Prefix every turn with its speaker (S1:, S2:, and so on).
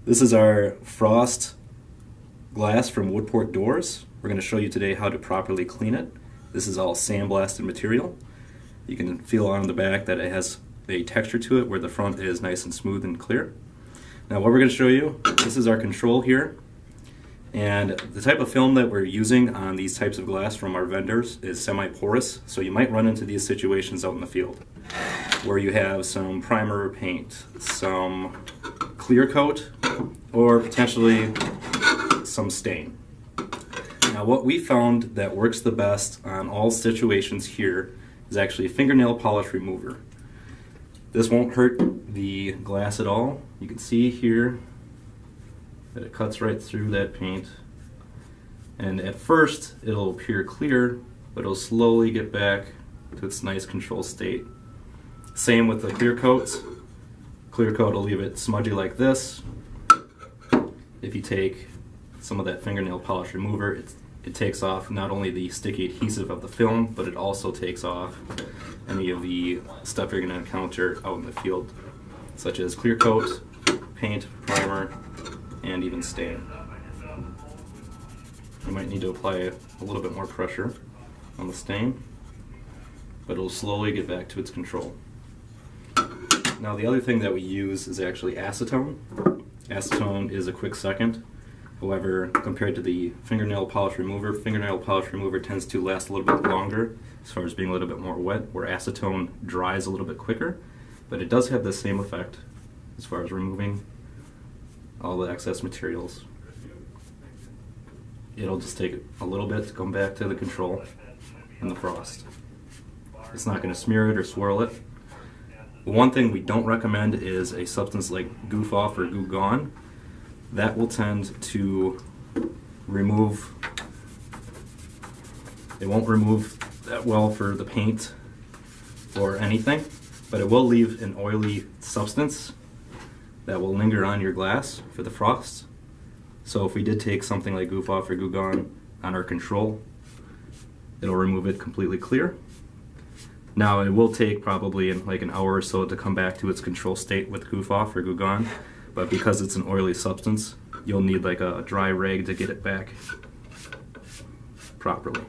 S1: This is our frost glass from Woodport doors. We're going to show you today how to properly clean it. This is all sandblasted material. You can feel on the back that it has a texture to it where the front is nice and smooth and clear. Now what we're going to show you, this is our control here. And the type of film that we're using on these types of glass from our vendors is semi-porous, so you might run into these situations out in the field where you have some primer or paint, some clear coat, or potentially some stain. Now what we found that works the best on all situations here is actually a fingernail polish remover. This won't hurt the glass at all. You can see here that it cuts right through that paint, and at first it'll appear clear, but it'll slowly get back to its nice control state. Same with the clear coats. Clear coat will leave it smudgy like this. If you take some of that fingernail polish remover, it takes off not only the sticky adhesive of the film, but it also takes off any of the stuff you're going to encounter out in the field, such as clear coat, paint, primer, and even stain. You might need to apply a little bit more pressure on the stain, but it'll slowly get back to its control. Now the other thing that we use is actually acetone. Acetone is a quick second. However, compared to the fingernail polish remover tends to last a little bit longer as far as being a little bit more wet, where acetone dries a little bit quicker, but it does have the same effect as far as removing all the excess materials. It'll just take a little bit to come back to the control and the frost. It's not going to smear it or swirl it. The one thing we don't recommend is a substance like Goof Off or Goo Gone. That will tend to remove, it won't remove that well for the paint or anything, but it will leave an oily substance that will linger on your glass for the frost. So if we did take something like Goof Off or Goo Gone on our control, it'll remove it completely clear. Now it will take probably like an hour or so to come back to its control state with Goof Off or Goo Gone, but because it's an oily substance, you'll need like a dry rag to get it back properly.